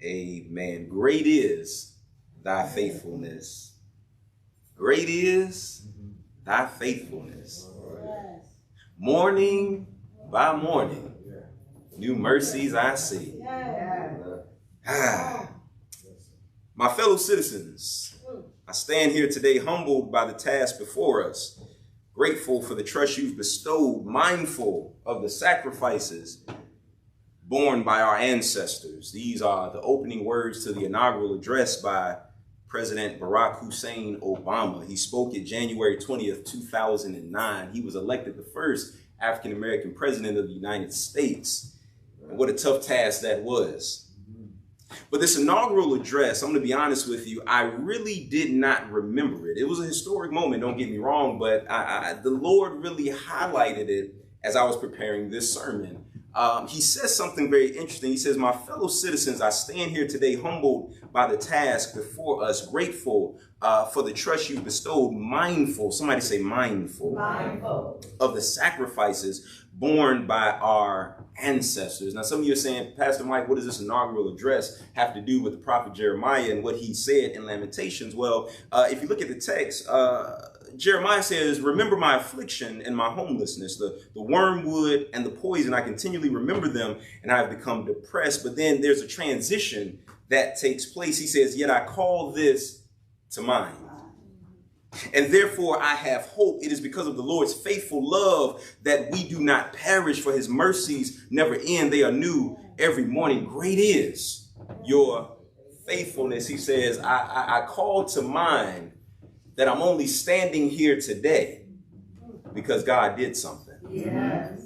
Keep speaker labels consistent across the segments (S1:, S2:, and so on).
S1: Amen. Great is thy faithfulness. Great is thy faithfulness. Morning by morning, new mercies I see. My fellow citizens, I stand here today humbled by the task before us, grateful for the trust you've bestowed, mindful of the sacrifices borne by our ancestors. These are the opening words to the inaugural address by President Barack Hussein Obama. He spoke it January 20th, 2009. He was elected the first African-American president of the United States. And what a tough task that was. But this inaugural address, I'm going to be honest with you, I really did not remember it. It was a historic moment, don't get me wrong, but the Lord really highlighted it as I was preparing this sermon. He says something very interesting. He says, my fellow citizens, I stand here today humbled by the task before us, grateful for the trust you bestowed, mindful, somebody say mindful, of the sacrifices borne by our ancestors. Now, some of you are saying, Pastor Mike, what does this inaugural address have to do with the prophet Jeremiah and what he said in Lamentations? Well, if you look at the text, Jeremiah says, remember my affliction and my homelessness, the wormwood and the poison. I continually remember them and I have become depressed. But then there's a transition that takes place. He says, yet I call this to mind. And therefore I have hope. It is because of the Lord's faithful love that we do not perish, for his mercies never end. They are new every morning. Great is your faithfulness. He says, I call to mind that I'm only standing here today because God did something. Yes.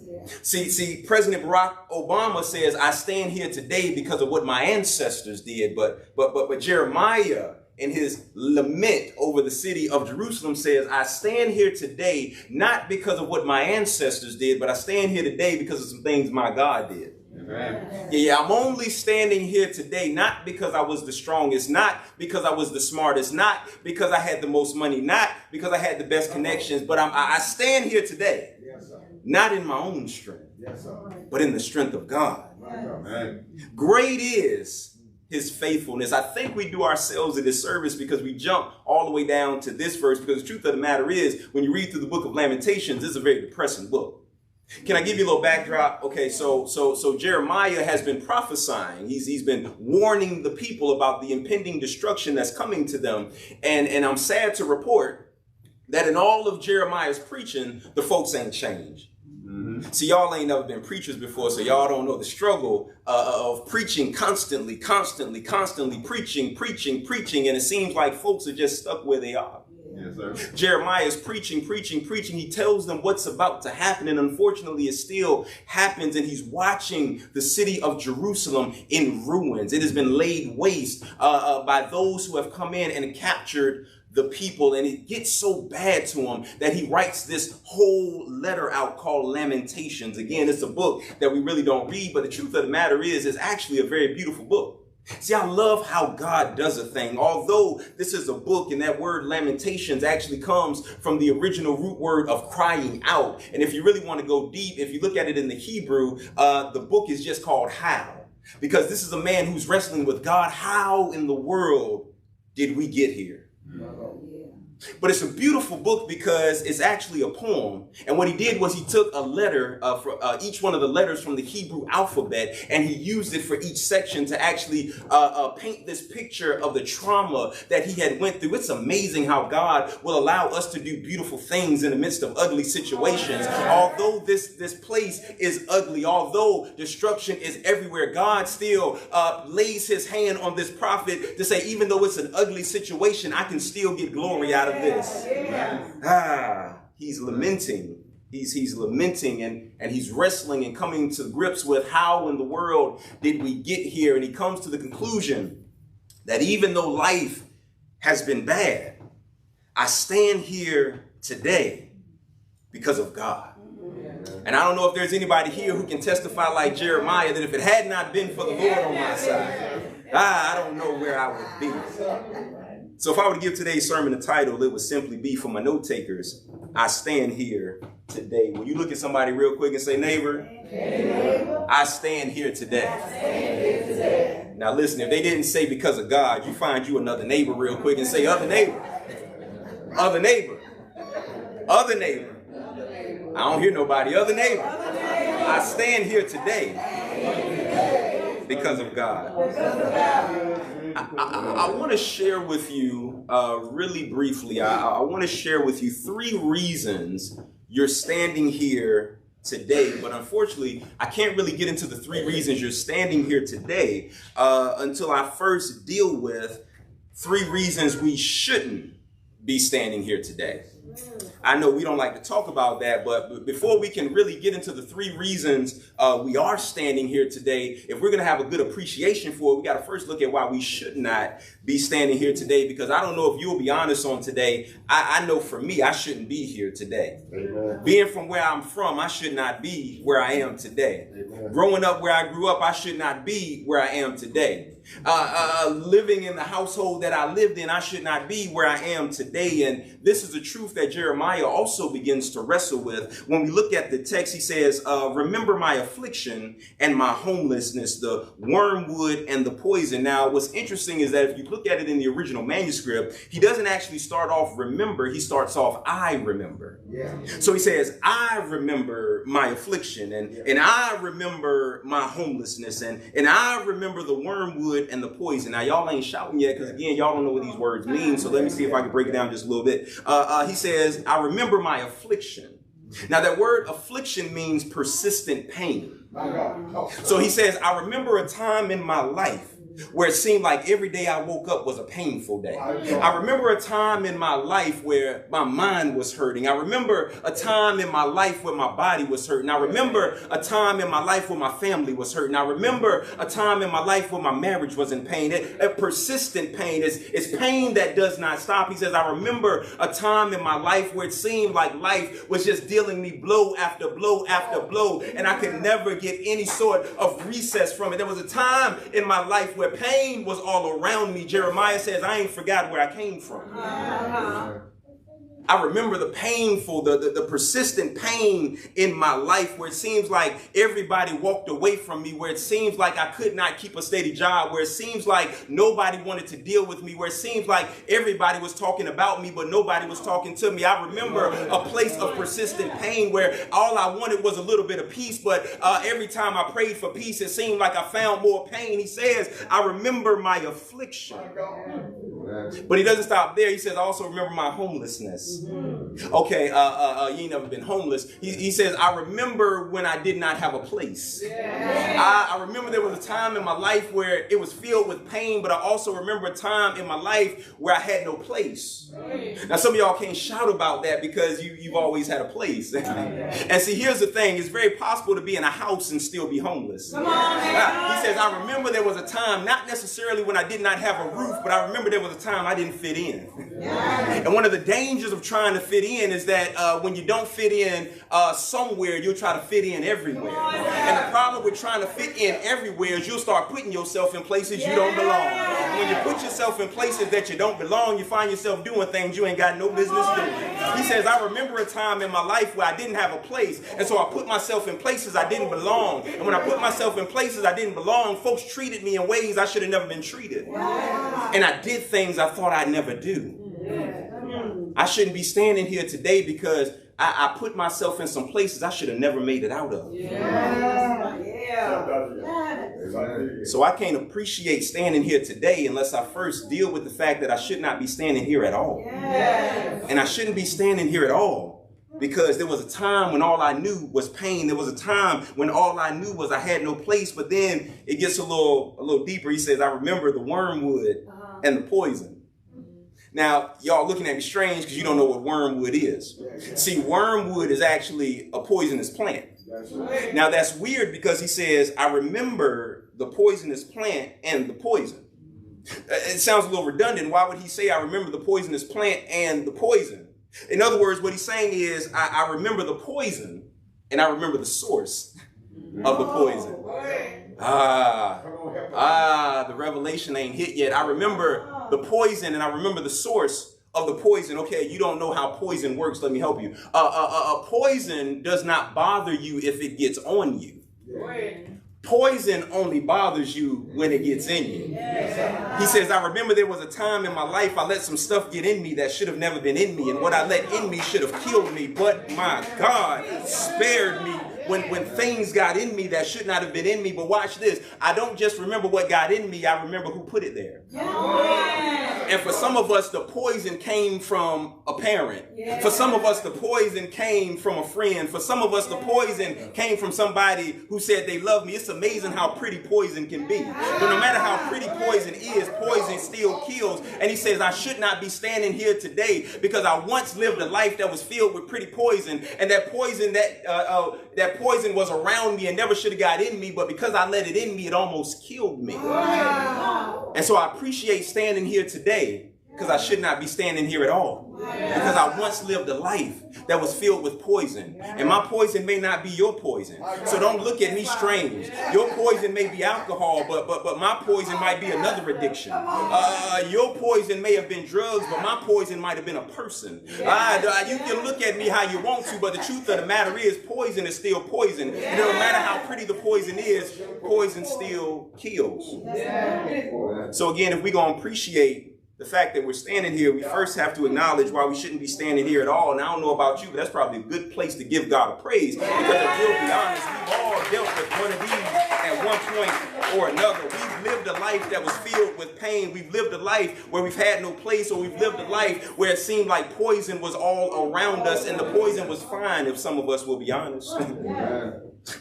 S1: See, President Barack Obama says, I stand here today because of what my ancestors did. But Jeremiah, in his lament over the city of Jerusalem, says, I stand here today not because of what my ancestors did, but I stand here today because of some things my God did. Amen. Yeah, I'm only standing here today not because I was the strongest, not because I was the smartest, not because I had the most money, not because I had the best connections, but I stand here today, not in my own strength, but in the strength of God. Amen. Great is his faithfulness. I think we do ourselves a disservice because we jump all the way down to this verse, because the truth of the matter is, when you read through the book of Lamentations, it's a very depressing book. Can I give you a little backdrop? Okay, so Jeremiah has been prophesying. He's been warning the people about the impending destruction that's coming to them. And I'm sad to report that in all of Jeremiah's preaching, the folks ain't changed. See, y'all ain't never been preachers before, so y'all don't know the struggle of preaching constantly preaching, and it seems like folks are just stuck where they are. Yes, sir. Jeremiah is preaching. He tells them what's about to happen, and unfortunately it still happens, and he's watching the city of Jerusalem in ruins. It has been laid waste by those who have come in and captured the people, and it gets so bad to him that he writes this whole letter out called Lamentations. Again, it's a book that we really don't read, but the truth of the matter is, it's actually a very beautiful book. See, I love how God does a thing. Although this is a book, and that word Lamentations actually comes from the original root word of crying out. And if you really want to go deep, if you look at it in the Hebrew, the book is just called How. Because this is a man who's wrestling with God. How in the world did we get here? But it's a beautiful book because it's actually a poem. And what he did was he took a letter for each one of the letters from the Hebrew alphabet, and he used it for each section to actually paint this picture of the trauma that he had went through. It's amazing how God will allow us to do beautiful things in the midst of ugly situations. Although this place is ugly, although destruction is everywhere, God still lays his hand on this prophet to say, even though it's an ugly situation, I can still get glory out of this. He's lamenting. He's lamenting and he's wrestling and coming to grips with how in the world did we get here? And he comes to the conclusion that even though life has been bad, I stand here today because of God. And I don't know if there's anybody here who can testify like Jeremiah that if it had not been for the Lord on my side, I don't know where I would be. So if I were to give today's sermon a title, it would simply be, for my note takers, I stand here today. When you look at somebody real quick and say, neighbor, I stand here today. Now listen, if they didn't say because of God, you find you another neighbor real quick and say, other neighbor, other neighbor, other neighbor. I don't hear nobody, other neighbor. I stand here today because of God. I want to share with you really briefly, I want to share with you 3 reasons you're standing here today. But unfortunately, I can't really get into the 3 reasons you're standing here today until I first deal with 3 reasons we shouldn't be standing here today. I know we don't like to talk about that, but before we can really get into the 3 reasons we are standing here today, if we're going to have a good appreciation for it, we got to first look at why we should not be standing here today, because I don't know if you'll be honest on today. I know for me, I shouldn't be here today. Amen. Being from where I'm from, I should not be where I am today. Amen. Growing up where I grew up, I should not be where I am today. Living in the household that I lived in, I should not be where I am today. And this is a truth that Jeremiah also begins to wrestle with. When we look at the text, he says, remember my affliction and my homelessness, the wormwood and the poison. Now, what's interesting is that if you look at it in the original manuscript, he doesn't actually start off remember, he starts off I remember. Yeah. So he says, I remember my affliction and I remember my homelessness and I remember the wormwood and the poison. Now, y'all ain't shouting yet because, again, y'all don't know what these words mean. So let me see if I can break it down just a little bit. He says, I remember my affliction. Now, that word affliction means persistent pain. So he says, I remember a time in my life where it seemed like every day I woke up was a painful day. I remember a time in my life where my mind was hurting. I remember a time in my life where my body was hurting. I remember a time in my life where my family was hurting. I remember a time in my life where my marriage was in pain. A persistent pain. It's pain that does not stop. He says, I remember a time in my life where it seemed like life was just dealing me blow after blow after blow, and I could never get any sort of recess from it. There was a time in my life where pain was all around me. Jeremiah says, I ain't forgot where I came from. I remember the painful, the persistent pain in my life where it seems like everybody walked away from me, where it seems like I could not keep a steady job, where it seems like nobody wanted to deal with me, where it seems like everybody was talking about me, but nobody was talking to me. I remember a place of persistent pain where all I wanted was a little bit of peace, but every time I prayed for peace, it seemed like I found more pain. He says, I remember my affliction. But he doesn't stop there. He says, I also remember my homelessness. Okay, you ain't never been homeless. He says, I remember when I did not have a place. I remember there was a time in my life where it was filled with pain, but I also remember a time in my life where I had no place. Now, some of y'all can't shout about that because you've always had a place. And see, here's the thing. It's very possible to be in a house and still be homeless. Come on, he says, I remember there was a time, not necessarily when I did not have a roof, but I remember there was a time I didn't fit in. And one of the dangers of trying to fit in is that when you don't fit in somewhere, you'll try to fit in everywhere. And the problem with trying to fit in everywhere is you'll start putting yourself in places you don't belong. And when you put yourself in places that you don't belong, you find yourself doing things you ain't got no business doing. He says, I remember a time in my life where I didn't have a place, and so I put myself in places I didn't belong. And when I put myself in places I didn't belong, folks treated me in ways I should have never been treated. And I did things I thought I'd never do. I shouldn't be standing here today because I put myself in some places I should have never made it out of. So I can't appreciate standing here today unless I first deal with the fact that I should not be standing here at all. And I shouldn't be standing here at all because there was a time when all I knew was pain. There was a time when all I knew was I had no place. But then it gets a little deeper. He says, I remember the wormwood and the poison. Now, y'all looking at me strange because you don't know what wormwood is. See, wormwood is actually a poisonous plant. Now, that's weird because he says, I remember the poisonous plant and the poison. It sounds a little redundant. Why would he say, I remember the poisonous plant and the poison? In other words, what he's saying is, I remember the poison and I remember the source of the poison. The revelation ain't hit yet. I remember the poison and I remember the source of the poison. Okay, you don't know how poison works. Let me help you. Poison does not bother you if it gets on you. Poison only bothers you when it gets in you. He says, I remember there was a time in my life I let some stuff get in me that should have never been in me. And what I let in me should have killed me. But my God spared me when things got in me that should not have been in me. But watch this. I don't just remember what got in me. I remember who put it there. And for some of us, the poison came from a parent. For some of us, the poison came from a friend. For some of us, the poison came from somebody who said they love me. It's amazing how pretty poison can be. But no matter how pretty poison is, poison still kills. And he says, I should not be standing here today because I once lived a life that was filled with pretty poison. And that poison, that poison was around me and never should have got in me. But because I let it in me, it almost killed me. And so I appreciate standing here today because I should not be standing here at all. Because I once lived a life that was filled with poison. And my poison may not be your poison. So don't look at me strange. Your poison may be alcohol, but my poison might be another addiction. Your poison may have been drugs, but my poison might have been a person. You can look at me how you want to, but the truth of the matter is poison is still poison. And no matter how pretty the poison is, poison still kills. So again, if we're going to appreciate the fact that we're standing here, we first have to acknowledge why we shouldn't be standing here at all. And I don't know about you, but that's probably a good place to give God a praise. Because if we'll be honest, we've all dealt with one of these at one point or another. We've lived a life that was filled with pain. We've lived a life where we've had no place, or we've lived a life where it seemed like poison was all around us, and the poison was fine, if some of us will be honest.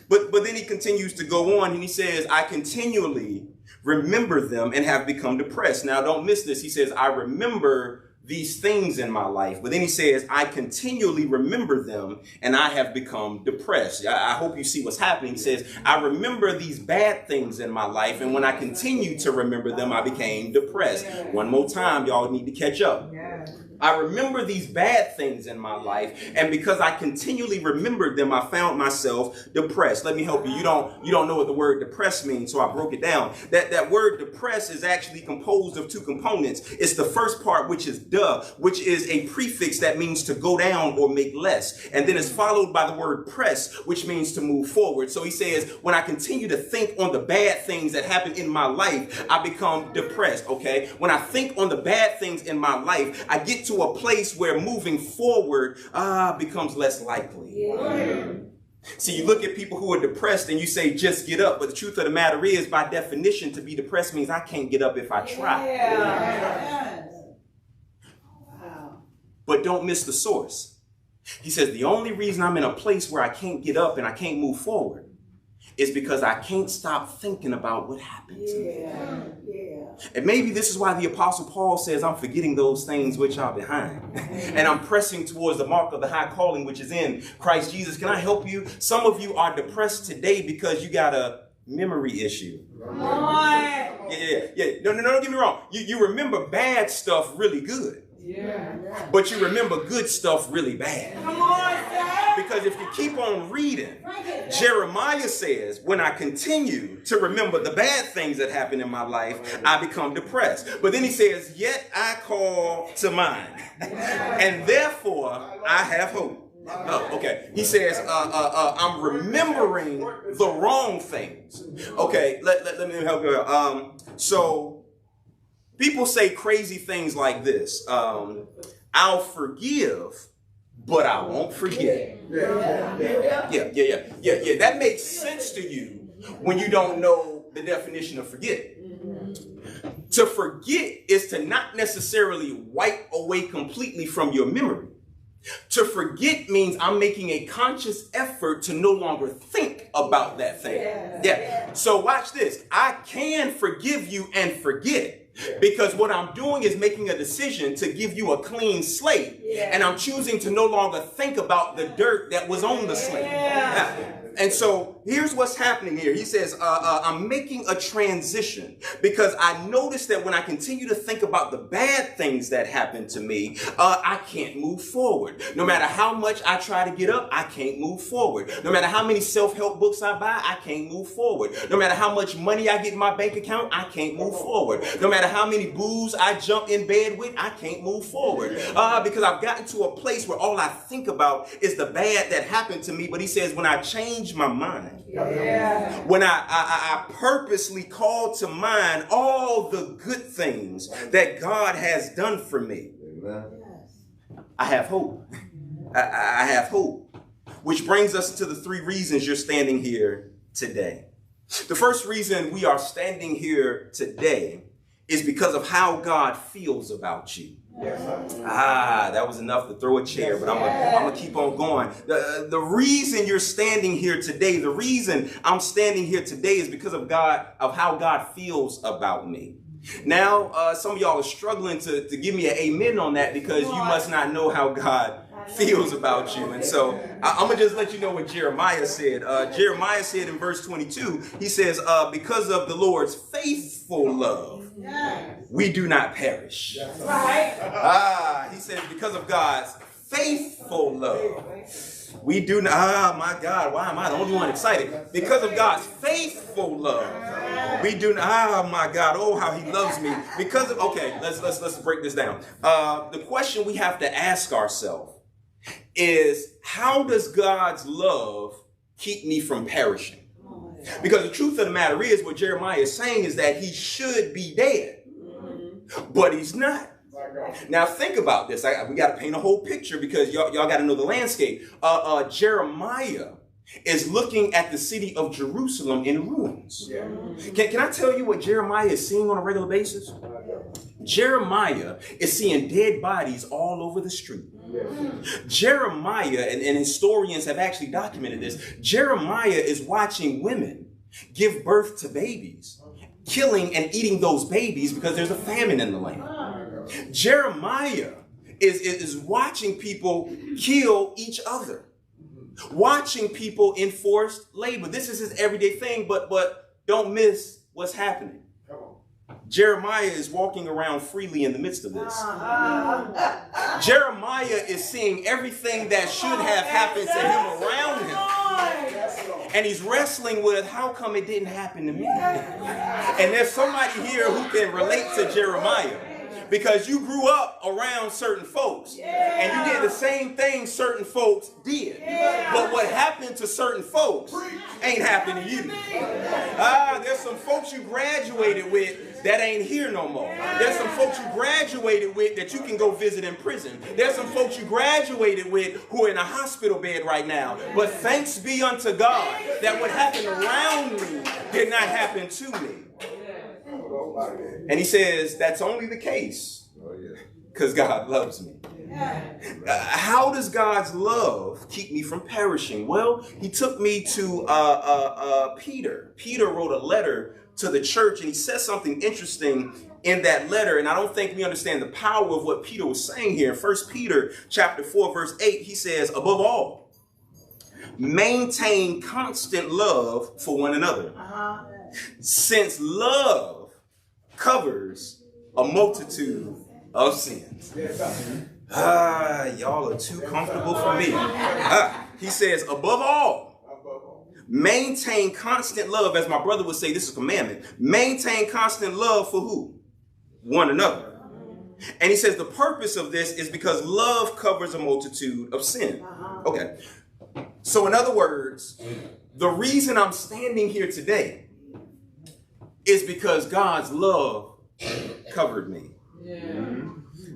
S1: But then he continues to go on, and he says, I continually remember them and have become depressed. Now, don't miss this. He says, I remember these things in my life. But then he says, I continually remember them and I have become depressed. I hope you see what's happening. He says, I remember these bad things in my life. And when I continue to remember them, I became depressed. One more time, y'all need to catch up. I remember these bad things in my life, and because I continually remembered them, I found myself depressed. Let me help you. You don't know what the word depressed means, so I broke it down. That word depressed is actually composed of two components. It's the first part, which is which is a prefix that means to go down or make less. And then it's followed by the word press, which means to move forward. So he says, when I continue to think on the bad things that happen in my life, I become depressed, okay? When I think on the bad things in my life, I get to a place where moving forward becomes less likely. See, you look at people who are depressed and you say, just get up. But the truth of the matter is, by definition, to be depressed means I can't get up if I try. But don't miss the source. He says, the only reason I'm in a place where I can't get up and I can't move forward is because I can't stop thinking about what happened to me. And maybe this is why the Apostle Paul says, I'm forgetting those things which are behind. And I'm pressing towards the mark of the high calling which is in Christ Jesus. Can I help you? Some of you are depressed today because you got a memory issue. Yeah. No, don't get me wrong. You remember bad stuff really good. But you remember good stuff really bad. Because if you keep on reading, Jeremiah says, when I continue to remember the bad things that happen in my life, I become depressed. But then he says, yet I call to mind, and therefore I have hope. Oh, okay. He says, I'm remembering the wrong things. Okay, let me help you out. So people say crazy things like this. I'll forgive, but I won't forget. Yeah. That makes sense to you when you don't know the definition of forget. To forget is to not necessarily wipe away completely from your memory. To forget means I'm making a conscious effort to no longer think about that thing. Yeah. So watch this. I can forgive you and forget. Because what I'm doing is making a decision to give you a clean slate. And I'm choosing to no longer think about the dirt that was on the slate. And so here's what's happening here. He says, I'm making a transition because I noticed that when I continue to think about the bad things that happened to me, I can't move forward. No matter how much I try to get up, I can't move forward. No matter how many self-help books I buy, I can't move forward. No matter how much money I get in my bank account, I can't move forward. No matter how many booze I jump in bed with, I can't move forward. Because I've gotten to a place where all I think about is the bad that happened to me. But he says, when I change my mind, when I purposely call to mind all the good things that God has done for me, I have hope. I have hope. Which brings us to the 3 reasons you're standing here today. The first reason we are standing here today is because of how God feels about you. That was enough to throw a chair, but I'm gonna keep on going. The reason you're standing here today, the reason I'm standing here today is because of how God feels about me. Now, some of y'all are struggling to give me an amen on that because you must not know how God feels about you. And so I'm gonna just let you know what Jeremiah said. Jeremiah said in verse 22, he says, because of the Lord's faithful love, we do not perish. He says, because of God's faithful love, we do not. My God, why am I the only one excited? Because of God's faithful love, we do not. My God, oh, how he loves me. Because of, okay, let's break this down. The question we have to ask ourselves is, how does God's love keep me from perishing? Because the truth of the matter is, what Jeremiah is saying is that he should be dead, but he's not. Now think about this. We got to paint a whole picture because y'all got to know the landscape. Jeremiah is looking at the city of Jerusalem in ruins. Can I tell you what Jeremiah is seeing on a regular basis? Jeremiah is seeing dead bodies all over the street. Jeremiah, and historians have actually documented this, Jeremiah is watching women give birth to babies, killing and eating those babies because there's a famine in the land. Jeremiah is watching people kill each other, watching people in forced labor. This is his everyday thing, but don't miss what's happening. Jeremiah is walking around freely in the midst of this. Jeremiah is seeing everything that should have happened to him around him. And he's wrestling with, how come it didn't happen to me? And there's somebody here who can relate to Jeremiah. Because you grew up around certain folks and you did the same thing certain folks did. But what happened to certain folks ain't happened to you. There's some folks you graduated with that ain't here no more. There's some folks you graduated with that you can go visit in prison. There's some folks you graduated with who are in a hospital bed right now. But thanks be unto God that what happened around me did not happen to me. And he says, that's only the case because God loves me. How does God's love keep me from perishing? Well, he took me to Peter. Peter wrote a letter to the church, and he says something interesting in that letter. And I don't think we understand the power of what Peter was saying here. 1 Peter chapter 4, verse 8, he says, above all, maintain constant love for one another. Since love covers a multitude of sins. Y'all are too comfortable for me. He says, above all, maintain constant love. As my brother would say, this is a commandment. Maintain constant love for who? One another. And he says the purpose of this is because love covers a multitude of sin. Okay. So in other words, the reason I'm standing here today is because God's love covered me.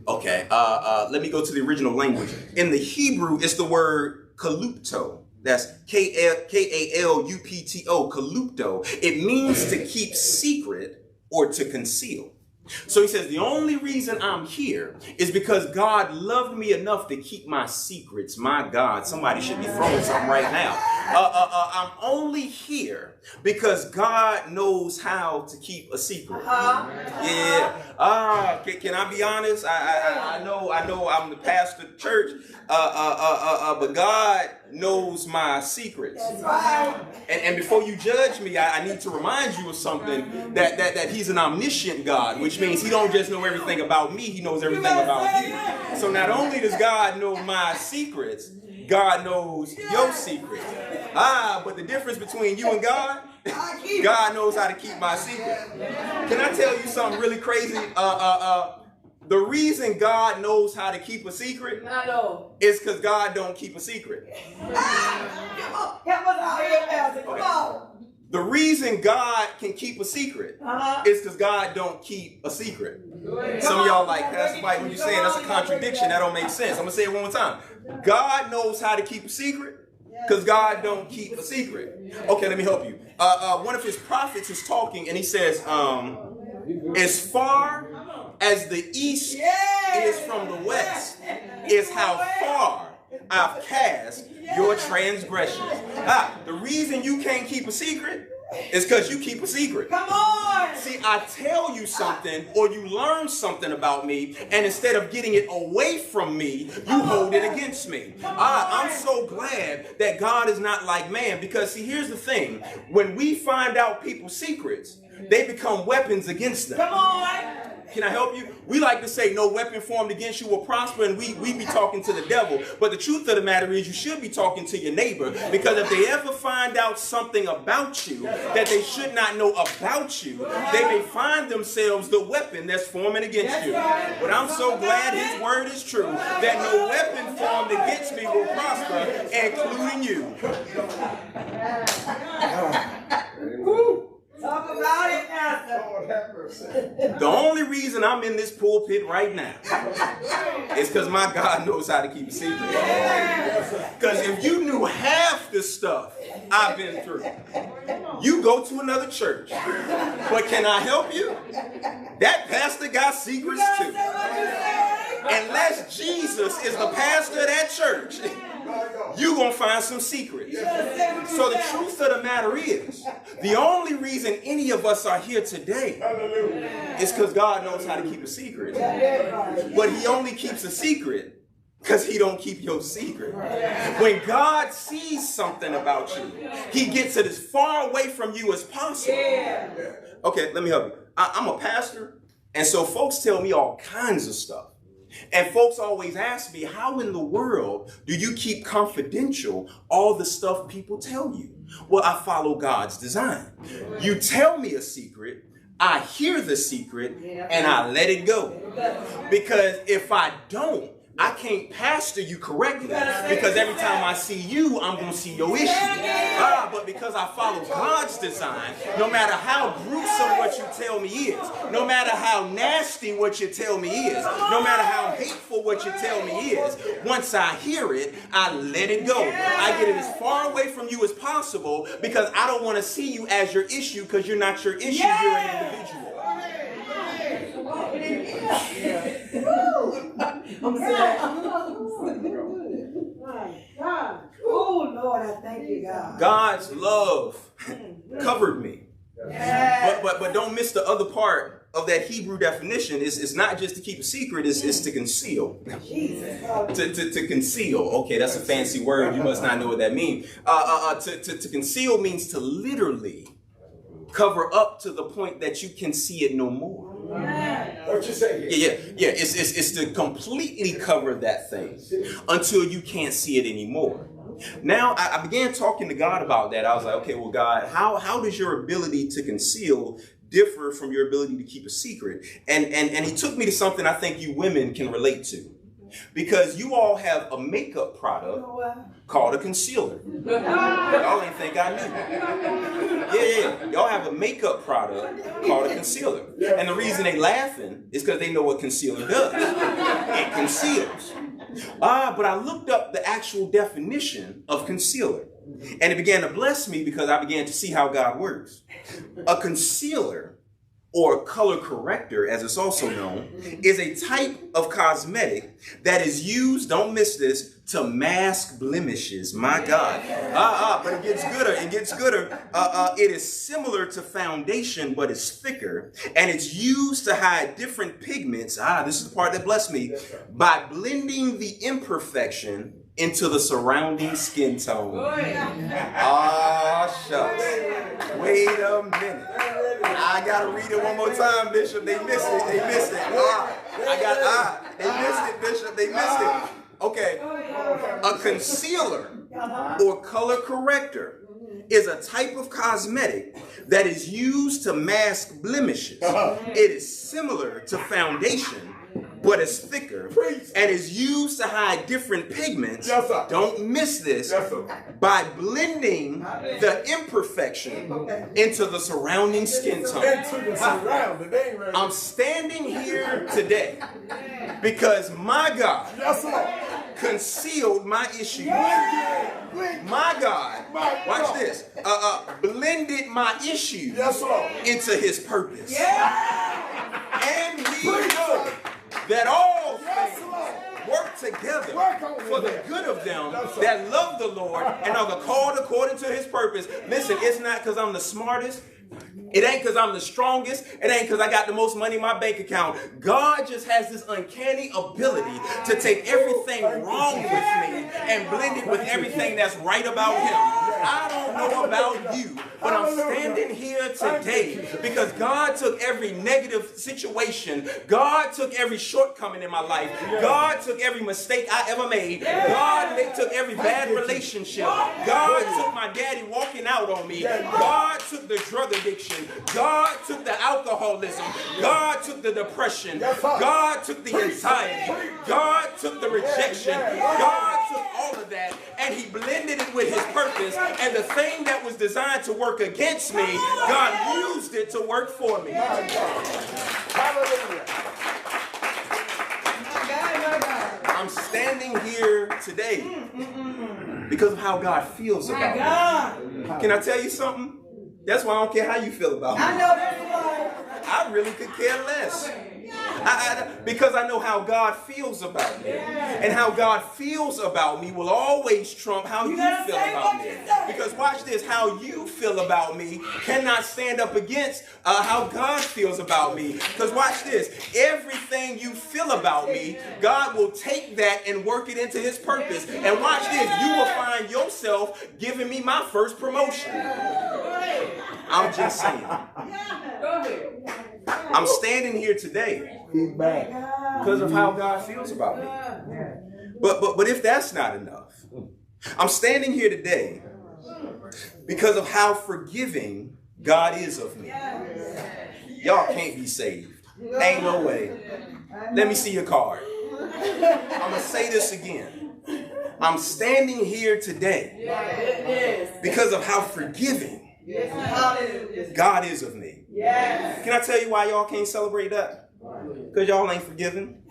S1: Okay, let me go to the original language. In the Hebrew, it's the word kalupto. That's K-A-L-U-P-T-O, kalupto. It means to keep secret or to conceal. So he says, the only reason I'm here is because God loved me enough to keep my secrets. My God, somebody should be throwing something right now. I'm only here because God knows how to keep a secret. Yeah. Can I be honest? I know I'm the pastor of the church, but God knows my secrets. And before you judge me, I need to remind you of something, that he's an omniscient God, which means he don't just know everything about me, he knows everything about you. So not only does God know my secrets, God knows your secrets. But the difference between you and God, God knows how to keep my secret. Can I tell you something really crazy? The reason God knows how to keep a secret is because God don't keep a secret. The reason God can keep a secret is because God don't keep a secret. Some of y'all like, Pastor Mike, what you saying? That's a contradiction. That don't make sense. I'm going to say it one more time. God knows how to keep a secret because God don't keep a secret. Okay, let me help you. One of his prophets is talking and he says, as far as the east is from the west, is how far I've cast your transgressions. The reason you can't keep a secret is because you keep a secret.
S2: Come on!
S1: See, I tell you something or you learn something about me, and instead of getting it away from me, you hold it against me. I'm so glad that God is not like man, because see, here's the thing. When we find out people's secrets, they become weapons against them.
S2: Come on!
S1: Can I help you? We like to say no weapon formed against you will prosper, and we be talking to the devil. But the truth of the matter is you should be talking to your neighbor, because if they ever find out something about you that they should not know about you, they may find themselves the weapon that's forming against you. But I'm so glad his word is true, that no weapon formed against me will prosper, including you.
S2: Talk about it, Pastor.
S1: The only reason I'm in this pulpit right now is because my God knows how to keep a secret. Because if you knew half the stuff I've been through, you go to another church. But can I help you? That pastor got secrets too. Unless Jesus is the pastor of that church, you're going to find some secrets. So the truth of the matter is, the only reason any of us are here today is because God knows how to keep a secret. But he only keeps a secret because he don't keep your secret. When God sees something about you, he gets it as far away from you as possible. Okay, let me help you. I'm a pastor, and so folks tell me all kinds of stuff. And folks always ask me, how in the world do you keep confidential all the stuff people tell you? Well, I follow God's design. You tell me a secret, I hear the secret, and I let it go. Because if I don't, I can't pastor you correctly, because every time I see you, I'm going to see your issue. But because I follow God's design, no matter how gruesome what you tell me is, no matter how nasty what you tell me is, no matter how hateful what you tell me is, once I hear it, I let it go. I get it as far away from you as possible, because I don't want to see you as your issue, because you're not your issue, you're an individual.
S2: Oh, Lord, I thank you, God.
S1: God's love covered me. But don't miss the other part of that Hebrew definition. It's not just to keep a secret, it's to conceal. To conceal. Okay, that's a fancy word. You must not know what that means. To conceal means to literally cover up to the point that you can see it no more.
S3: What you say?
S1: Yeah. It's to completely cover that thing until you can't see it anymore. Now, I began talking to God about that. I was like, okay, well, God, how does your ability to conceal differ from your ability to keep a secret? And he took me to something I think you women can relate to. Because you all have a makeup product called a concealer. Y'all ain't think I knew. Yeah. Y'all have a makeup product called a concealer. And the reason they laughing is because they know what concealer does. It conceals. But I looked up the actual definition of concealer. And it began to bless me because I began to see how God works. A concealer, or color corrector, as it's also known, is a type of cosmetic that is used, don't miss this, to mask blemishes. My God. But it gets gooder. It gets gooder. It is similar to foundation, but it's thicker. And it's used to hide different pigments. This is the part that blessed me. By blending the imperfection into the surrounding skin tone. Shucks. Wait a minute. I gotta read it one more time, Bishop. They missed it. They missed it. They missed it, Bishop. They missed it. Okay. A concealer or color corrector is a type of cosmetic that is used to mask blemishes. It is similar to foundation, but it's thicker and is used to hide different pigments.
S3: Yes, sir.
S1: Don't miss this.
S3: Yes, sir.
S1: By blending the imperfection into the surrounding skin tone. I'm standing here today because my God concealed my issues. My God, watch this, blended my issues into his purpose. And we know that all things work together for the good of them that love the Lord and are called according to his purpose. Listen, it's not because I'm the smartest. It ain't because I'm the strongest. It ain't because I got the most money in my bank account. God just has this uncanny ability to take everything wrong with me and blend it with everything that's right about him. I don't know about you, but I'm standing here today because God took every negative situation. God took every shortcoming in my life. God took every mistake I ever made. God took every bad relationship. God took my daddy walking out on me. God took the drug addiction. God took the alcoholism. God took the depression. God took the anxiety. God took the rejection. God took all of that and he blended it with his purpose. And the thing that was designed to work against me, God used it to work for me.
S3: Hallelujah.
S1: I'm standing here today because of how God feels about me. Can I tell you something? That's why I don't care how you feel about me.
S2: I know that's right.
S1: I really could care less. Because I know how God feels about me. And how God feels about me will always trump how you feel about me. Because watch this, how you feel about me cannot stand up against how God feels about me. Because watch this, everything you feel about me, God will take that and work it into his purpose. And watch this, you will find yourself giving me my first promotion. I'm just saying. I'm standing here today because of how God feels about me. But if that's not enough, I'm standing here today because of how forgiving God is of me. Y'all can't be saved. Ain't no way. Let me see your card. I'm going to say this again. I'm standing here today because of how forgiving God is of me. Can I tell you why y'all can't celebrate that? Because y'all ain't forgiven.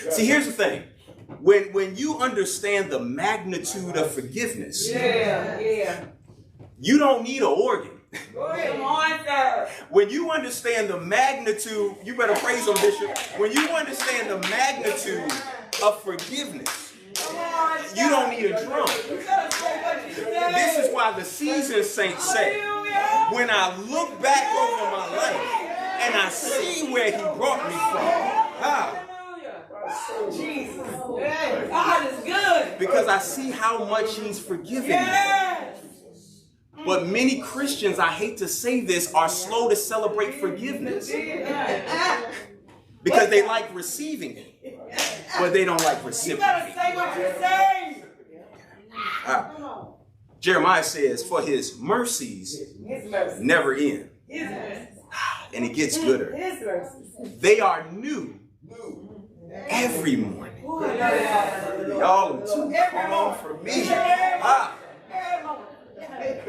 S1: See, here's the thing. When you understand the magnitude of forgiveness, you don't need an organ. When you understand the magnitude, you better praise him, Bishop. When you understand the magnitude of forgiveness, you don't need a drum. This is why the seasoned saints say, when I look back over my life and I see where he brought me from,
S2: Jesus. God is good.
S1: because I see how much he's forgiven me. But many Christians, I hate to say this, are slow to celebrate forgiveness because they like receiving it, but they don't like reciprocating.
S2: You gotta say what you say.
S1: Jeremiah says, for his mercies never end. And it gets gooder. They are new every morning. Y'all are too calm for me.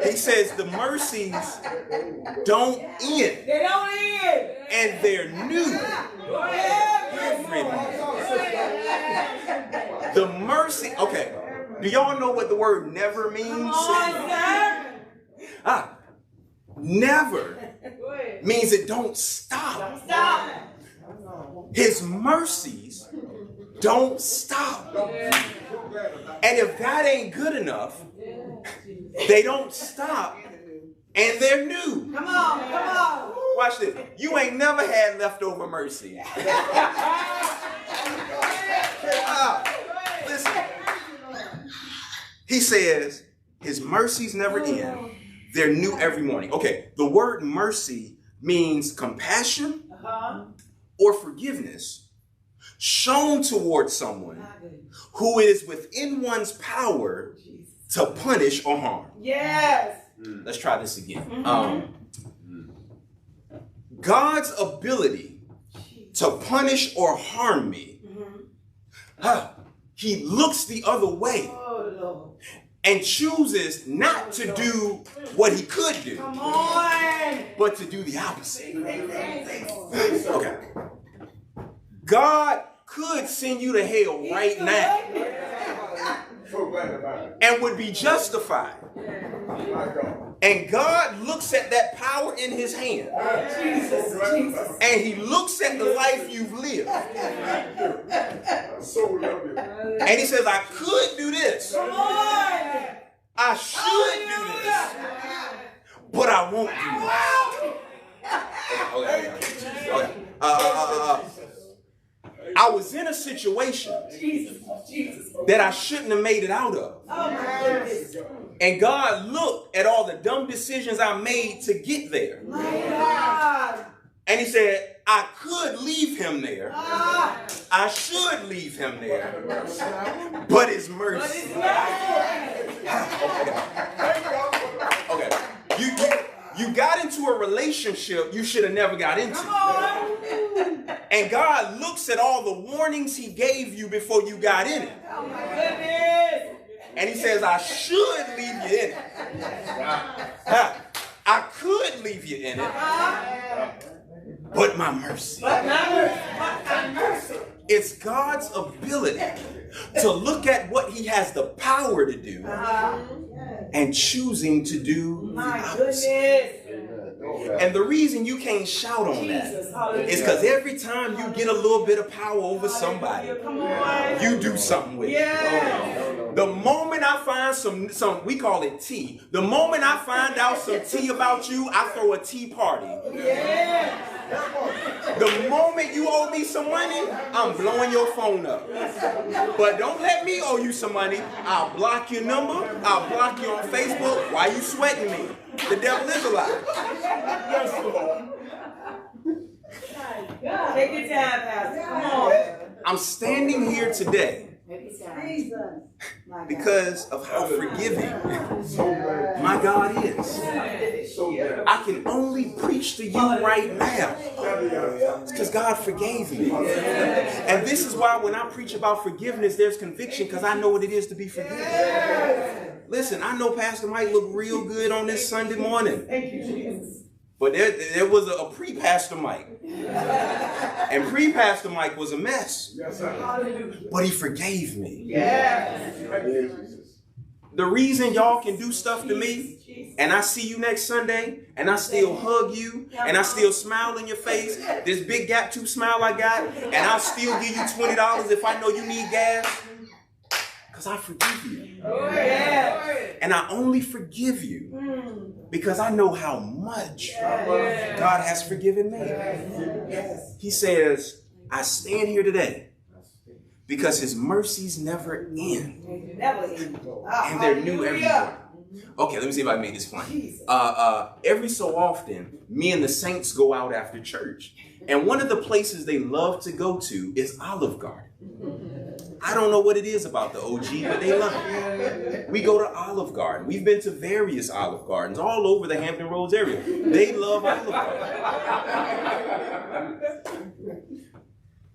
S1: He says the mercies don't end.
S2: They don't end.
S1: And they're new every morning. The mercy, okay. Do y'all know what the word never means? never means it don't stop. His mercies don't stop. And if that ain't good enough, they don't stop and they're new.
S2: Come on, come on.
S1: Watch this. You ain't never had leftover mercy. Listen. He says his mercies never end. They're new every morning. Okay, the word mercy means compassion or forgiveness shown towards someone who is within one's power to punish or harm.
S2: Yes.
S1: Let's try this again. God's ability to punish or harm me, he looks the other way and chooses not to do what he could do, but to do the opposite. Okay. God could send you to hell right now and would be justified. And God looks at that power in his hand. And he looks at the life you've lived. And he says, I could do this. I should do this. But I won't do this. I was in a situation that I shouldn't have made it out of. And God looked at all the dumb decisions I made to get there. And he said, I could leave him there. I should leave him there. But his mercy. Okay. You got into a relationship you should have never got into. And God looks at all the warnings he gave you before you got in it. And he says, I should leave you in it. I could leave you in it. But my mercy. It's God's ability to look at what he has the power to do and choosing to do the opposite. And the reason you can't shout on that is because every time you get a little bit of power over somebody, you do something with it. The moment I find some, we call it tea. The moment I find out some tea about you, I throw a tea party. The moment you owe me some money, I'm blowing your phone up. But don't let me owe you some money. I'll block your number. I'll block you on Facebook. Why you sweating me? The devil is a lie.
S2: Take your time, Pastor. Come on.
S1: I'm standing here today because of how forgiving my God is. I can only preach to you right now because God forgave me. And this is why when I preach about forgiveness, there's conviction, because I know what it is to be forgiven. Listen, I know Pastor Mike looked real good on this Sunday morning.
S2: Thank you, Jesus.
S1: But there was a pre-Pastor Mike. And pre-Pastor Mike was a mess. But he forgave me. The reason y'all can do stuff to me, and I see you next Sunday, and I still hug you, and I still smile in your face, this big gap tooth smile I got, and I'll still give you $20 if I know you need gas, because I forgive you. And I only forgive you because I know how much God has forgiven me. He says, I stand here today because his mercies never end. And they're new every morning. Okay, let me see if I made this funny. Every so often, me and the saints go out after church. And one of the places they love to go to is Olive Garden. I don't know what it is about the OG, but they love it. We go to Olive Garden. We've been to various Olive Gardens all over the Hampton Roads area. They love Olive Garden.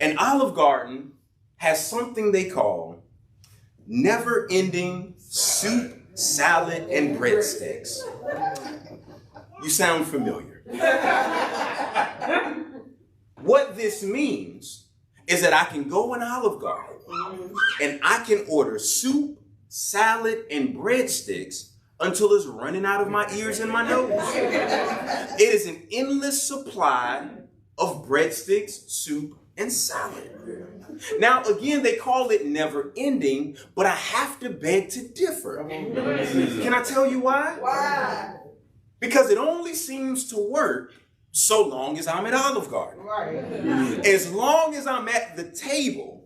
S1: And Olive Garden has something they call never-ending soup, salad, and breadsticks. You sound familiar. What this means is that I can go in Olive Garden and I can order soup, salad, and breadsticks until it's running out of my ears and my nose. It is an endless supply of breadsticks, soup, and salad. Now, again, they call it never ending, but I have to beg to differ. Can I tell you why?
S2: Why?
S1: Because it only seems to work so long as I'm at Olive Garden.
S2: Right.
S1: As long as I'm at the table,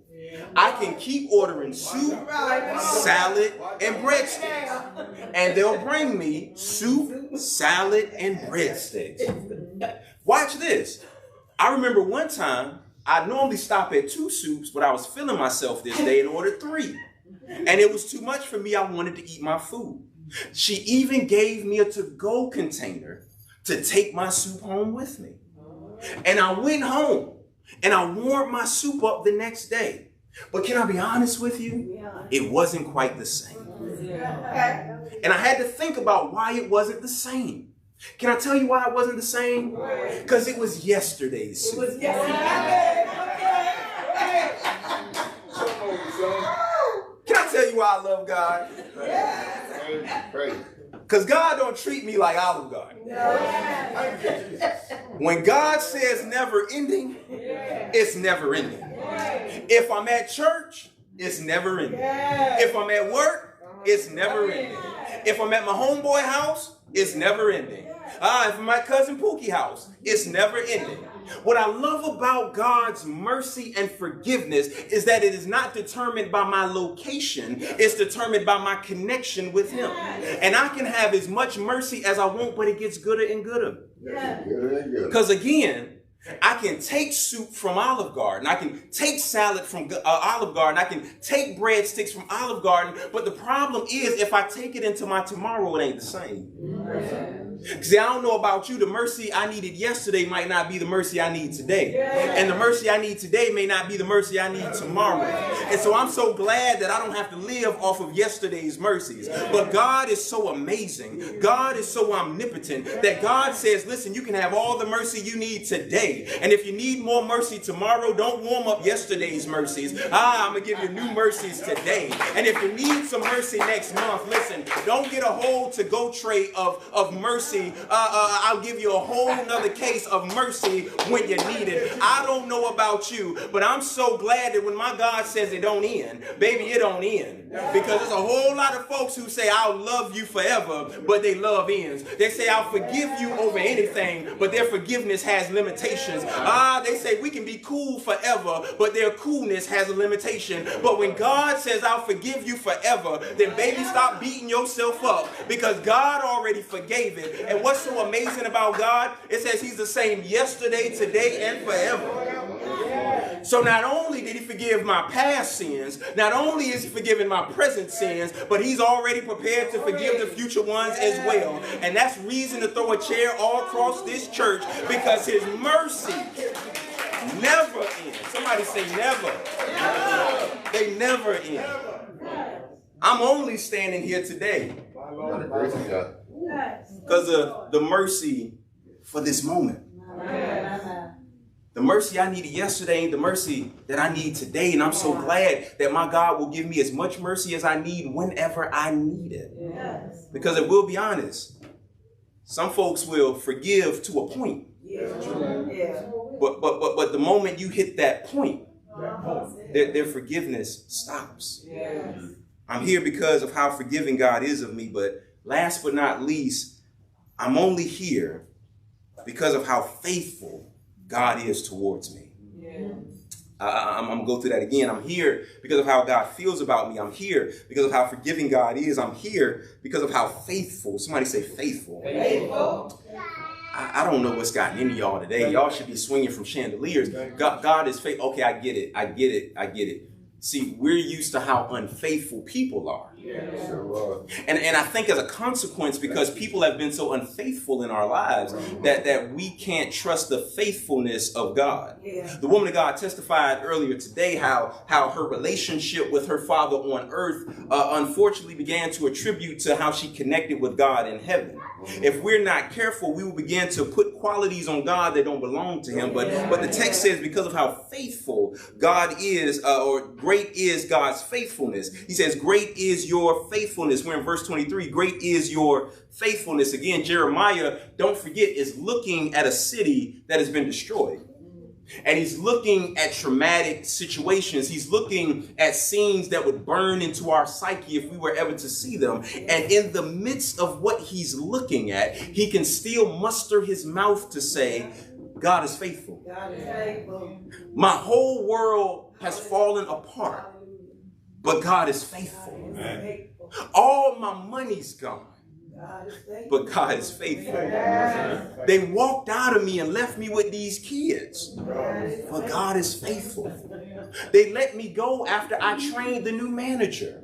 S1: I can keep ordering soup, salad, and breadsticks. And they'll bring me soup, salad, and breadsticks. Watch this. I remember one time, I normally stop at 2 soups, but I was feeling myself this day and ordered 3. And it was too much for me. I wanted to eat my food. She even gave me a to-go container to take my soup home with me. And I went home and I warmed my soup up the next day. But can I be honest with you? It wasn't quite the same. And I had to think about why it wasn't the same. Can I tell you why it wasn't the same? Because it was yesterday's soup.
S2: It was yesterday.
S1: Can I tell you why I love God? Because God don't treat me like Olive Garden. When God says never ending, it's never ending. If I'm at church, it's never ending. If I'm at work, it's never ending. If I'm at my homeboy house, it's never ending. If I'm at cousin Pookie's house, it's never ending. What I love about God's mercy and forgiveness is that it is not determined by my location. It's determined by my connection with Him. And I can have as much mercy as I want, but it gets gooder and gooder. Because again, I can take soup from Olive Garden. I can take salad from Olive Garden. I can take breadsticks from Olive Garden. But the problem is, if I take it into my tomorrow, it ain't the same. See, I don't know about you. The mercy I needed yesterday might not be the mercy I need today. And the mercy I need today may not be the mercy I need tomorrow. And so I'm so glad that I don't have to live off of yesterday's mercies. But God is so amazing. God is so omnipotent that God says, listen, you can have all the mercy you need today. And if you need more mercy tomorrow, don't warm up yesterday's mercies. I'm going to give you new mercies today. And if you need some mercy next month, listen, don't get a whole to-go tray of mercy. I'll give you a whole nother case of mercy when you need it. I don't know about you, but I'm so glad that when my God says it don't end, baby, it don't end. Because there's a whole lot of folks who say, I'll love you forever, but they love ends. They say, I'll forgive you over anything, but their forgiveness has limitations. They say we can be cool forever, but their coolness has a limitation. But when God says, I'll forgive you forever, then baby, stop beating yourself up, because God already forgave it. And what's so amazing about God, it says He's the same yesterday, today, and forever. So not only did He forgive my past sins, not only is He forgiving my present sins, but He's already prepared to forgive the future ones as well. And that's reason to throw a chair all across this church, because His mercy never ends. Somebody say never. They never end. I'm only standing here today because of the mercy for this moment. The mercy I needed yesterday ain't the mercy that I need today. And I'm so glad that my God will give me as much mercy as I need whenever I need it. Yes. Because it will be honest, some folks will forgive to a point. But the moment you hit that point, their forgiveness stops. Yes. I'm here because of how forgiving God is of me, but last but not least, I'm only here because of how faithful God is towards me. Yeah. I'm going to go through that again. I'm here because of how God feels about me. I'm here because of how forgiving God is. I'm here because of how faithful. Somebody say faithful. Faithful. I don't know what's gotten into y'all today. Y'all should be swinging from chandeliers. God is faithful. Okay, I get it. See, we're used to how unfaithful people are. Yeah. And I think as a consequence, because people have been so unfaithful in our lives, that we can't trust the faithfulness of God. Yeah. The woman of God testified earlier today how her relationship with her father on earth unfortunately began to attribute to how she connected with God in heaven. If we're not careful, we will begin to put qualities on God that don't belong to Him. But the text says because of how faithful God is, or great is God's faithfulness, He says, great is your faithfulness. We're in verse 23. Great is your faithfulness. Again, Jeremiah, don't forget, is looking at a city that has been destroyed. And he's looking at traumatic situations. He's looking at scenes that would burn into our psyche if we were ever to see them. And in the midst of what he's looking at, he can still muster his mouth to say, God is faithful.
S2: God is faithful.
S1: My whole world has fallen apart, but God is faithful. All my money's gone, but God is faithful. They walked out of me and left me with these kids, but God is faithful. They let me go after I trained the new manager,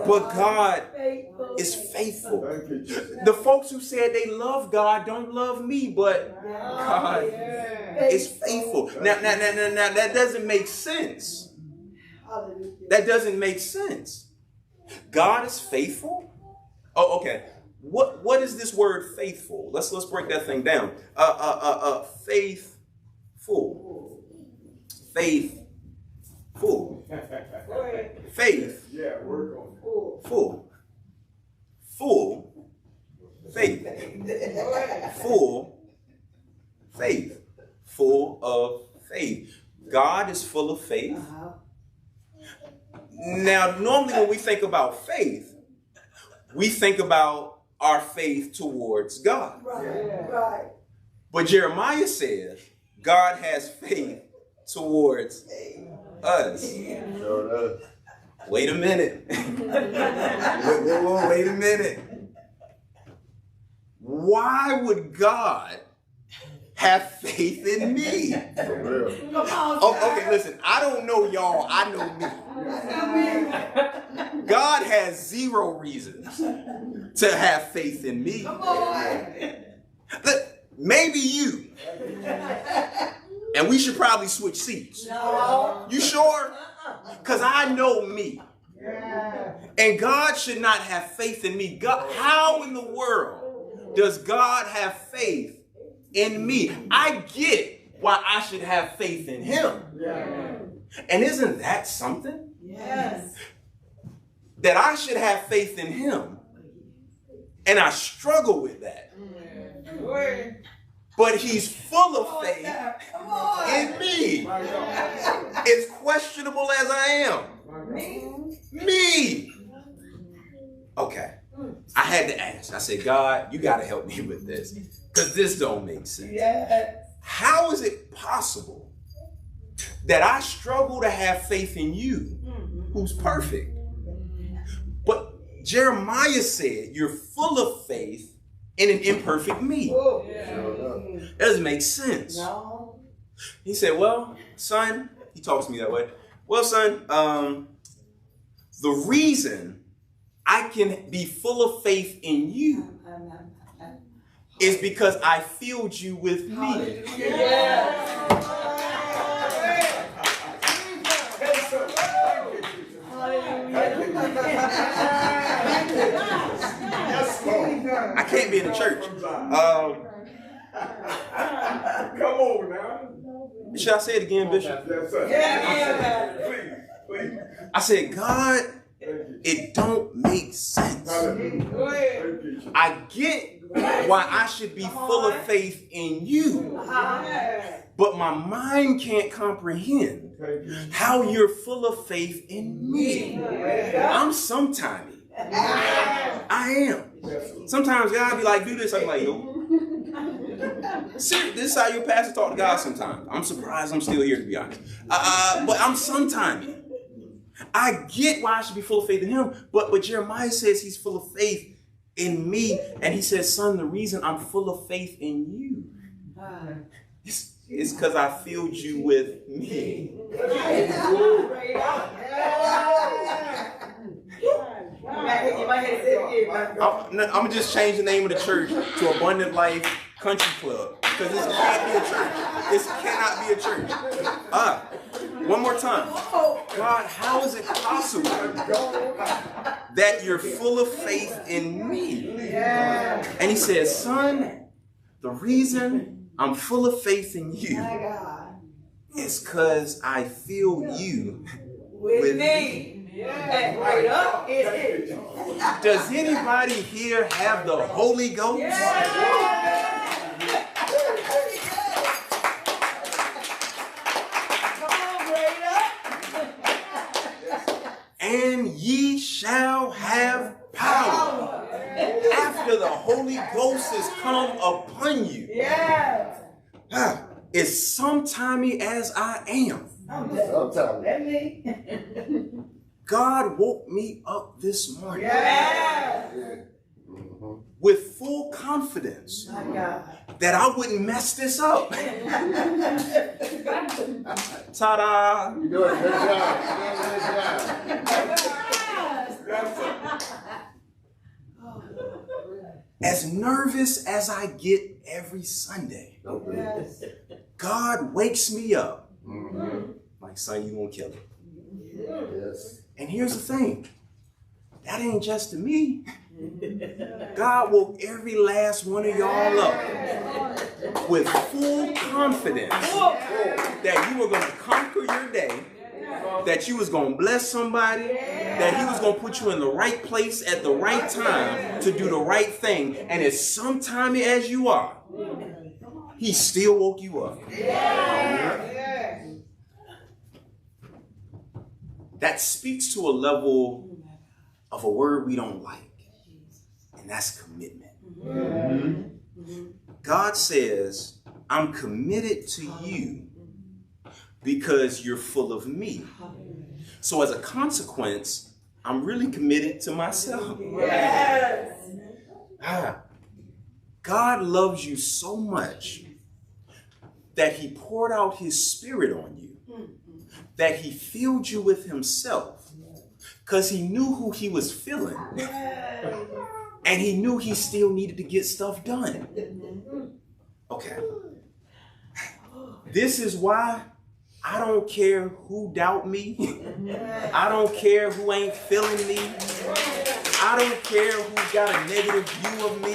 S1: but God is faithful. The folks who said they love God don't love me, but God is faithful. Now that doesn't make sense. That doesn't make sense. God is faithful? Oh, okay. What is this word faithful? Let's break that thing down. Faithful. Faithful. Faith.
S3: Yeah, work on it.
S1: Full. Full. Faith. Full. Faith. Full of faith. God is full of faith. Now, normally when we think about faith, we think about our faith towards God.
S2: Right.
S1: But Jeremiah says God has faith towards us. Wait a minute. Whoa, wait a minute. Why would God have faith in me? Oh, okay, listen, I don't know y'all, I know me. God has zero reasons to have faith in me. Maybe you. And we should probably switch seats.
S2: No.
S1: You sure? Because I know me. And God should not have faith in me. God, how in the world does God have faith in me? I get why I should have faith in him. And isn't that something?
S2: Yes.
S1: That I should have faith in him. And I struggle with that. But he's full of faith in me. As questionable as I am. Me. Okay. I had to ask. I said, God, you got to help me with this. Because this don't make sense. How is it possible that I struggle to have faith in you, who's perfect? But Jeremiah said, you're full of faith in an imperfect me. That doesn't make sense.
S2: No.
S1: He said, well, son, he talks to me that way. Well, son, the reason I can be full of faith in you is because I filled you with me. I can't be in the church.
S3: Come on now.
S1: Should I say it again, Bishop?
S3: Yes, sir. Please.
S1: I said, God, it don't make sense. I get why I should be full of faith in you, but my mind can't comprehend how you're full of faith in me. I'm sometimey. I am. Sometimes God be like, do this. I'm like, yo. Seriously, this is how your pastor talk to God sometimes. I'm surprised I'm still here, to be honest. But I'm sometimey. I get why I should be full of faith in him, but Jeremiah says he's full of faith in me, and he says, son, the reason I'm full of faith in you is because I filled you with me. I'm gonna just change the name of the church to Abundant Life Country Club, because this can't be a church. This cannot be a church. One more time. God, how is it possible that you're full of faith in me? And he says, son, the reason I'm full of faith in you is because I fill you with me.
S2: And right up, it is.
S1: Does anybody here have the Holy Ghost?
S2: Come on, right up.
S1: And ye shall have power after the Holy Ghost has come upon you.
S2: Yeah.
S1: As sometimey as I am.
S2: Let me.
S1: God woke me up this morning
S2: Yeah.
S1: with full confidence
S2: My God.
S1: that I wouldn't mess this up. Ta-da!
S4: You're doing a good job. You're doing a good job.
S1: As nervous as I get every Sunday,
S2: Yes.
S1: God wakes me up.
S4: Mhm.
S1: Like, son, you gonna kill it.
S4: Yes.
S1: And here's the thing. That ain't just to me. God woke every last one of y'all up with full confidence that you were going to conquer your day, that you was going to bless somebody, that he was going to put you in the right place at the right time to do the right thing. And as sometimey as you are, he still woke you up. That speaks to a level of a word we don't like, and that's commitment. God says, I'm committed to you because you're full of me. So as a consequence, I'm really committed to myself.
S2: Yes.
S1: God loves you so much that he poured out his spirit on you, that he filled you with himself, because he knew who he was filling, and he knew he still needed to get stuff done. Okay. This is why I don't care who doubt me. I don't care who ain't feeling me. I don't care who's got a negative view of me.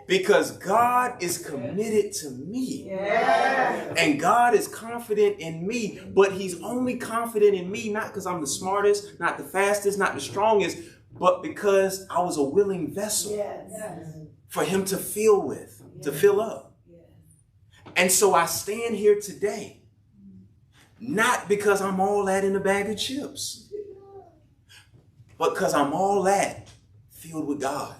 S1: Because God is committed to me. And God is confident in me, but he's only confident in me not because I'm the smartest, not the fastest, not the strongest, but because I was a willing vessel for him to fill with, to fill up. And so I stand here today, not because I'm all that in a bag of chips, but because I'm all that filled with God.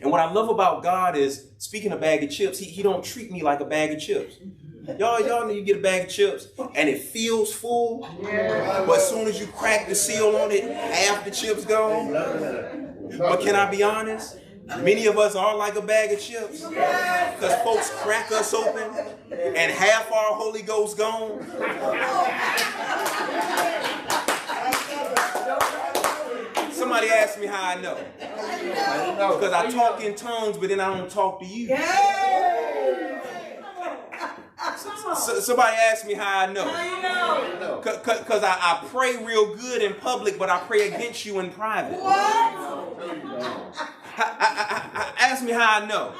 S1: And what I love about God is, speaking of bag of chips, he don't treat me like a bag of chips. Y'all know you get a bag of chips and it feels full, but as soon as you crack the seal on it, half the chips gone. But can I be honest? Many of us are like a bag of chips because folks crack us open and half our Holy Ghost gone. Somebody asked me how I know. Because I talk in tongues, but then I don't talk to you. Somebody asked me how I know. Because I pray real good in public, but I pray against you in private. Ask me how I know.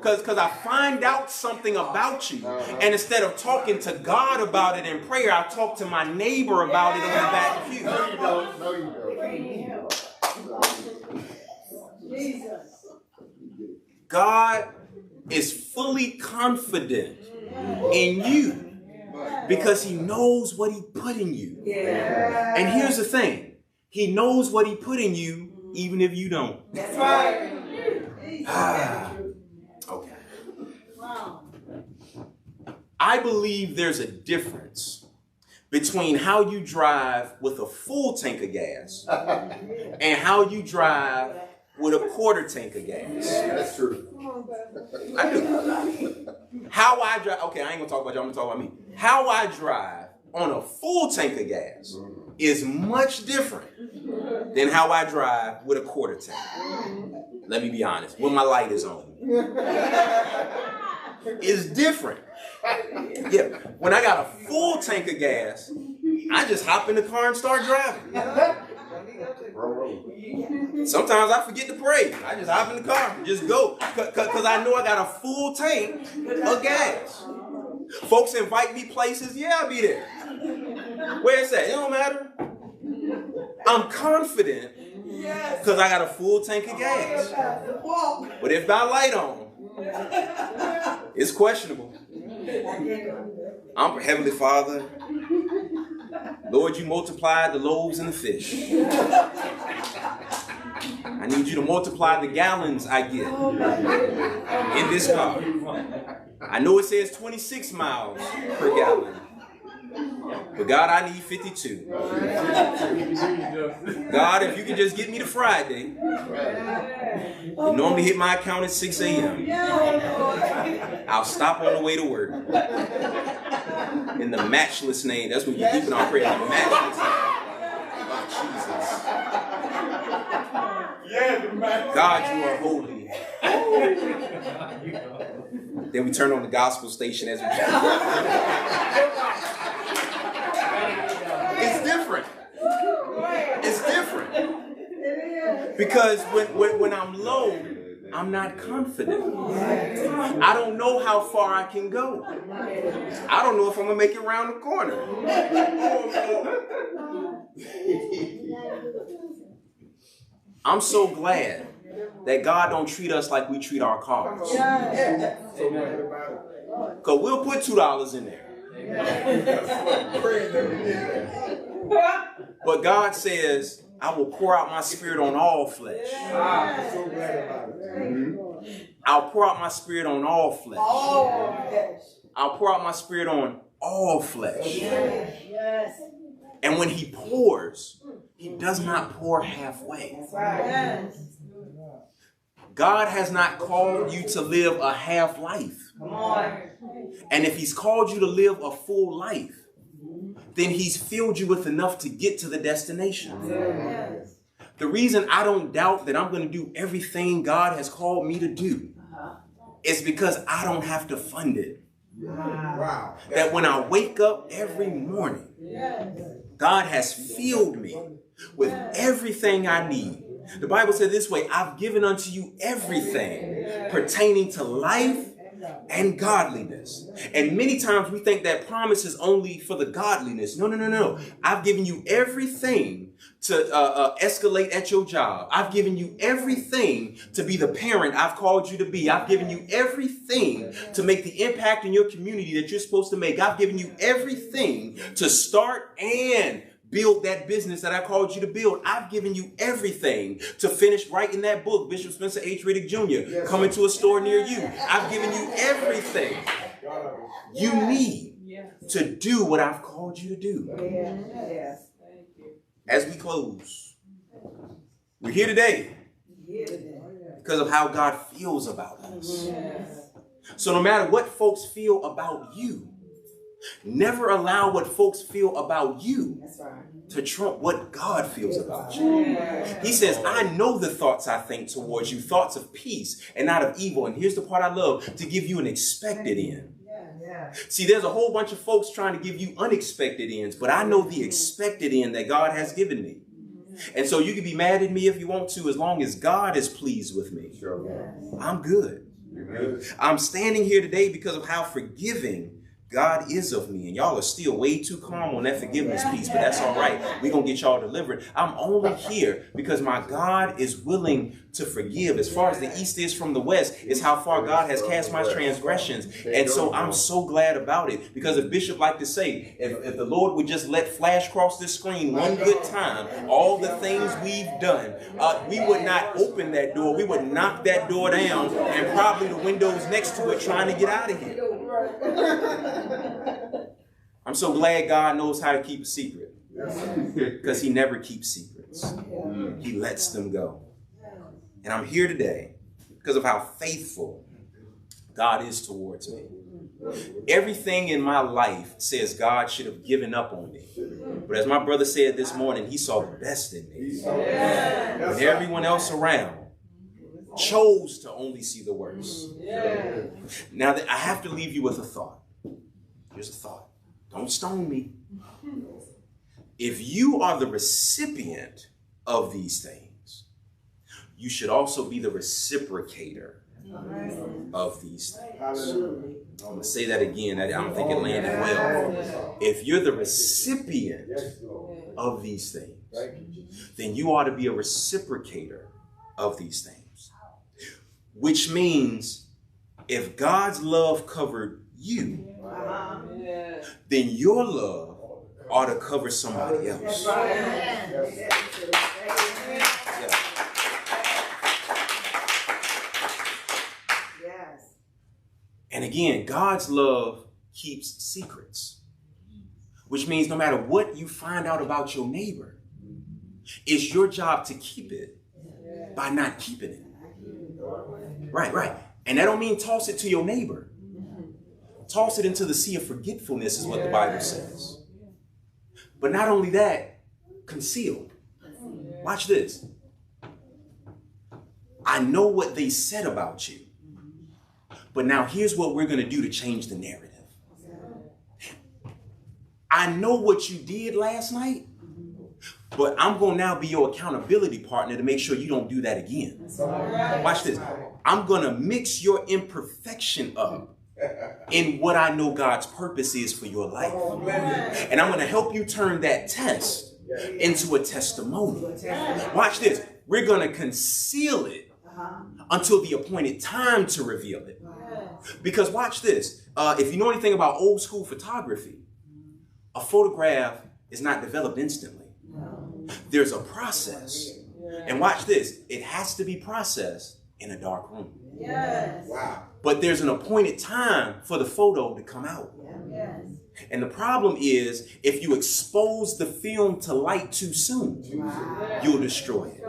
S1: Because I find out something about you, and instead of talking to God about it in prayer, I talk to my neighbor about it on the back pew.
S4: No, you don't. No, you don't.
S1: God is fully confident in you because he knows what he put in you. And here's the thing. He knows what he put in you even if you don't.
S2: That's right.
S1: Okay. I believe there's a difference between how you drive with a full tank of gas and how you drive with a quarter tank of gas.
S4: That's true.
S1: I do. How I drive, okay, I ain't gonna talk about you, I'm gonna talk about me. How I drive on a full tank of gas is much different than how I drive with a quarter tank. Let me be honest, when my light is on. It's different. Yeah, when I got a full tank of gas, I just hop in the car and start driving. Sometimes I forget to pray. I just hop in the car and just go. Because I know I got a full tank of gas. Folks invite me places, yeah, I'll be there. Where it's at, it don't matter. I'm confident
S2: Yes.
S1: because I got a full tank of gas.
S2: Walk.
S1: But if my light on, it's questionable. I'm Heavenly Father. Lord, you multiplied the loaves and the fish. I need you to multiply the gallons I get in this car. I know it says 26 miles per gallon. But God, I need 52. God, if you can just get me to Friday, it normally hit my account at 6 a.m. I'll stop on the way to work. In the matchless name, that's what you keep in our prayer. The matchless name of Jesus. God, you are holy. Then we turn on the gospel station as we It's different. It's different. Because when I'm low, I'm not confident. I don't know how far I can go. I don't know if I'm going to make it around the corner. I'm so glad that God don't treat us like we treat our cars. Because we'll put $2 in there. But God says, I will pour out my spirit on all flesh. I'll pour out my spirit on all flesh. I'll pour out my spirit on all flesh. And when he pours, he does not pour halfway. God has not called you to live a half life. And if he's called you to live a full life, then he's filled you with enough to get to the destination. The reason I don't doubt that I'm going to do everything God has called me to do is because I don't have to fund it.
S4: Wow.
S1: That when I wake up every morning, God has filled me with everything I need. The Bible said this way, I've given unto you everything pertaining to life and godliness. And many times we think that promise is only for the godliness. No. I've given you everything to escalate at your job. I've given you everything to be the parent I've called you to be. I've given you everything to make the impact in your community that you're supposed to make. I've given you everything to start and build that business that I called you to build. I've given you everything to finish writing that book, Bishop Spencer H. Riddick Jr., coming to a store near you. I've given you everything you need to do what I've called you to do. As we close, we're here today because of how God feels about us. So no matter what folks feel about you, never allow what folks feel about you to trump what God feels about you. He says, I know the thoughts I think towards you, thoughts of peace and not of evil. And here's the part I love, to give you an expected end. See, there's a whole bunch of folks trying to give you unexpected ends, but I know the expected end that God has given me. And so you can be mad at me if you want to, as long as God is pleased with me. I'm good. I'm standing here today because of how forgiving God is of me. And y'all are still way too calm on that forgiveness piece, but that's all right. We're going to get y'all delivered. I'm only here because my God is willing to forgive. As far as the east is from the west, is how far God has cast my transgressions. And so I'm so glad about it, because if Bishop liked to say, if the Lord would just let flash across this screen one good time, all the things we've done, we would not open that door. We would knock that door down and probably the windows next to it trying to get out of here. I'm so glad God knows how to keep a secret, because he never keeps secrets. He lets them go. And I'm here today because of how faithful God is towards me. Everything in my life says God should have given up on me. But as my brother said this morning, he saw the best in me. And everyone else around chose to only see the worst. Now, I have to leave you with a thought. Here's a thought. Don't stone me. If you are the recipient of these things, you should also be the reciprocator of these things. I'm going to say that again. I don't think it landed well. If you're the recipient of these things, then you ought to be a reciprocator of these things. Which means if God's love covered you, then your love ought to cover somebody else. Yeah. And again, God's love keeps secrets, which means no matter what you find out about your neighbor, it's your job to keep it by not keeping it. Right. And that don't mean toss it to your neighbor. Toss it into the sea of forgetfulness is what the Bible says. But not only that, conceal. Watch this. I know what they said about you. But now here's what we're going to do to change the narrative. I know what you did last night, but I'm going to now be your accountability partner to make sure you don't do that again. Watch this. I'm going to mix your imperfection up in what I know God's purpose is for your life. And I'm going to help you turn that test into a testimony. Watch this. We're going to conceal it until the appointed time to reveal it. Because watch this. If you know anything about old school photography, a photograph is not developed instantly. There's a process. And watch this. It has to be processed in a dark room.
S2: Yes.
S3: Wow.
S1: But there's an appointed time for the photo to come out.
S2: Yes.
S1: And the problem is, if you expose the film to light too soon, you'll destroy it.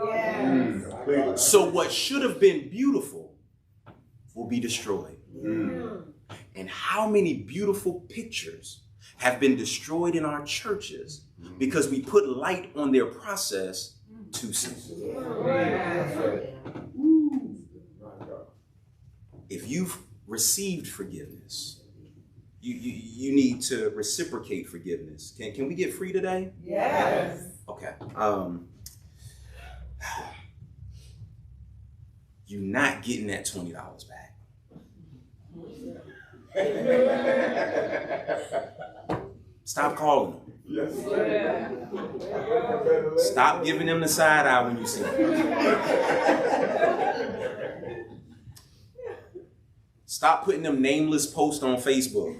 S2: Yes.
S1: So what should have been beautiful will be destroyed. And how many beautiful pictures have been destroyed in our churches because we put light on their process too soon? If you've received forgiveness, you need to reciprocate forgiveness. Can we get free today?
S2: Yes.
S1: Okay. You're not getting that $20 back. Stop calling them.
S3: Yes.
S1: Stop giving them the side eye when you see them. Stop putting them nameless posts on Facebook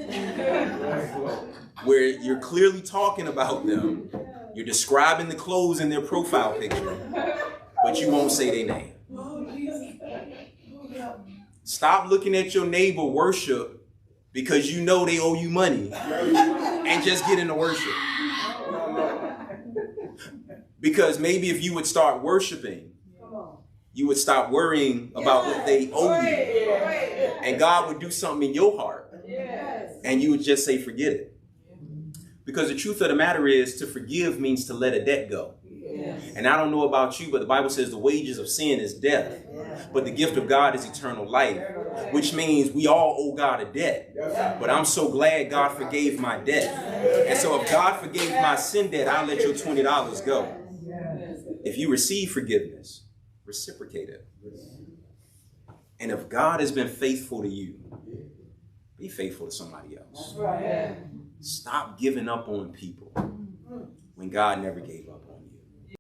S1: where you're clearly talking about them. You're describing the clothes in their profile picture, but you won't say their name. Stop looking at your neighbor worship because you know they owe you money and just get into worship. Because maybe if you would start worshiping, you would stop worrying about what they owe you. And God would do something in your heart. And you would just say, forget it. Because the truth of the matter is, to forgive means to let a debt go. And I don't know about you, but the Bible says the wages of sin is death. But the gift of God is eternal life, which means we all owe God a debt. But I'm so glad God forgave my debt. And so if God forgave my sin debt, I'll let your $20 go. If you receive forgiveness, reciprocate it. And if God has been faithful to you, be faithful to somebody else. Stop giving up on people when God never gave up.